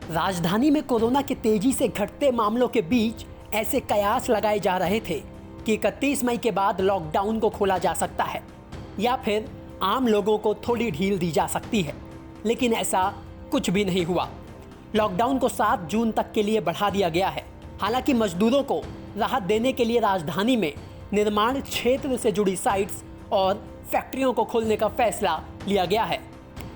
राजधानी में कोरोना के तेजी से घटते मामलों के बीच ऐसे कयास लगाए जा रहे थे कि 31 मई के बाद लॉकडाउन को खोला जा सकता है या फिर आम लोगों को थोड़ी ढील दी जा सकती है, लेकिन ऐसा कुछ भी नहीं हुआ। लॉकडाउन को 7 जून तक के लिए बढ़ा दिया गया है। हालांकि मजदूरों को राहत देने के लिए राजधानी में निर्माण क्षेत्र से जुड़ी साइट्स और फैक्ट्रियों को खोलने का फैसला लिया गया है।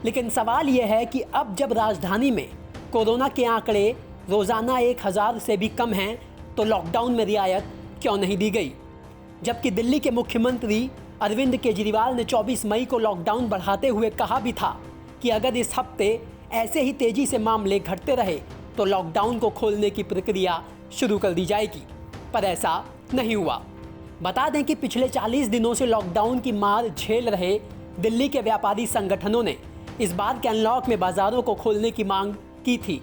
लेकिन सवाल यह है कि अब जब राजधानी में कोरोना के आंकड़े रोज़ाना 1000 से भी कम हैं, तो लॉकडाउन में रियायत क्यों नहीं दी गई? जबकि दिल्ली के मुख्यमंत्री अरविंद केजरीवाल ने 24 मई को लॉकडाउन बढ़ाते हुए कहा भी था कि अगर इस हफ्ते ऐसे ही तेजी से मामले घटते रहे तो लॉकडाउन को खोलने की प्रक्रिया शुरू कर दी जाएगी, पर ऐसा नहीं हुआ। बता दें कि पिछले 40 दिनों से लॉकडाउन की मार झेल रहे दिल्ली के व्यापारी संगठनों ने इस बार के अनलॉक में बाजारों को खोलने की मांग की थी।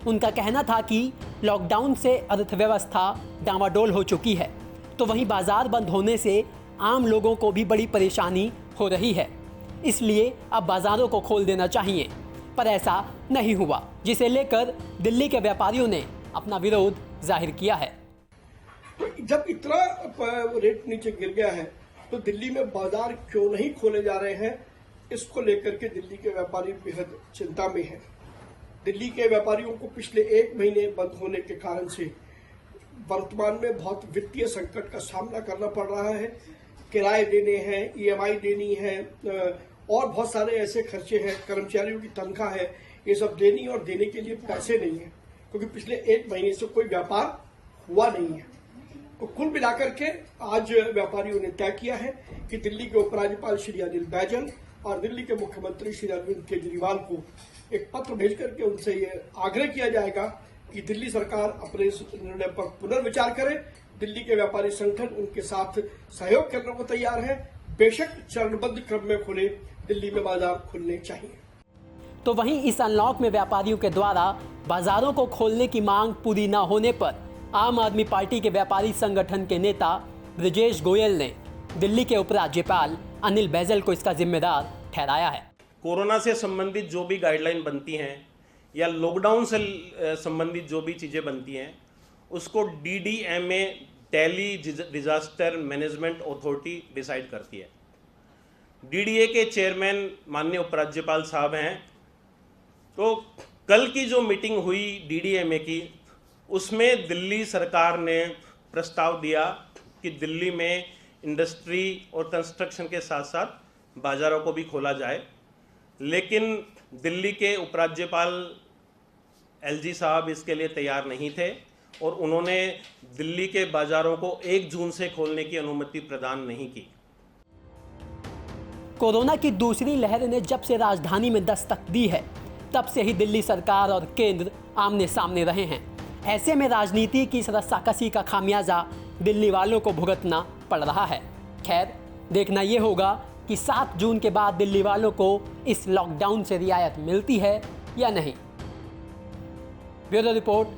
उनका कहना था कि लॉकडाउन से अर्थव्यवस्था डामाडोल हो चुकी है, तो वहीं बाजार बंद होने से आम लोगों को भी बड़ी परेशानी हो रही है, इसलिए अब बाजारों को खोल देना चाहिए। पर ऐसा नहीं हुआ, जिसे लेकर दिल्ली के व्यापारियों ने अपना विरोध जाहिर किया है। जब इतना रेट नीचे गिर गया है तो दिल्ली में बाजार क्यों नहीं खोले जा रहे हैं, इसको लेकर के दिल्ली के व्यापारी बेहद चिंता में हैं। दिल्ली के व्यापारियों को पिछले 1 महीने बंद होने के कारण से वर्तमान में बहुत वित्तीय संकट का सामना करना पड़ रहा है। किराए देने हैं, EMI देनी है और बहुत सारे ऐसे खर्चे हैं, कर्मचारियों की तनख्वाह है, ये सब देनी और देने के लिए पैसे नहीं है, क्योंकि पिछले 1 महीने से कोई व्यापार हुआ नहीं है। तो कुल मिलाकर के आज व्यापारियों ने तय किया है कि दिल्ली के उपराज्यपाल श्री अनिल बैजल और दिल्ली के मुख्यमंत्री श्री अरविंद केजरीवाल को एक पत्र भेज करके उनसे ये आग्रह किया जाएगा कि दिल्ली सरकार अपने इस निर्णय पर पुनर्विचार करे। दिल्ली के व्यापारी संगठन उनके साथ सहयोग करने को तैयार है। बेशक चरणबद्ध क्रम में खुले, दिल्ली में बाजार खुलने चाहिए। तो वहीं इस अनलॉक में व्यापारियों के द्वारा बाजारों को खोलने की मांग पूरी न होने पर आम आदमी पार्टी के व्यापारी संगठन के नेता ब्रजेश गोयल ने दिल्ली के उपराज्यपाल अनिल बैजल को इसका जिम्मेदार ठहराया है। कोरोना से संबंधित जो भी गाइडलाइन बनती हैं या लॉकडाउन से संबंधित जो भी चीज़ें बनती हैं, उसको DDMA Delhi disaster management authority decide करती है। DDA के चेयरमैन माननीय उपराज्यपाल साहब हैं। तो कल की जो मीटिंग हुई DDMA की, उसमें दिल्ली सरकार ने प्रस्ताव दिया कि दिल्ली में इंडस्ट्री और कंस्ट्रक्शन के साथ साथ बाज़ारों को भी खोला जाए, लेकिन दिल्ली के उपराज्यपाल LG साहब इसके लिए तैयार नहीं थे और उन्होंने दिल्ली के बाज़ारों को 1 जून से खोलने की अनुमति प्रदान नहीं की। कोरोना की दूसरी लहर ने जब से राजधानी में दस्तक दी है, तब से ही दिल्ली सरकार और केंद्र आमने सामने रहे हैं। ऐसे में राजनीति की इस रस्साकसी का खामियाजा दिल्ली वालों को भुगतना पड़ रहा है। खैर, देखना ये होगा कि 7 जून के बाद दिल्ली वालों को इस लॉकडाउन से रियायत मिलती है या नहीं। ब्यूरो रिपोर्ट,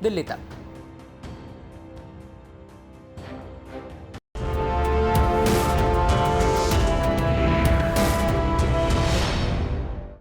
दिल्ली तक।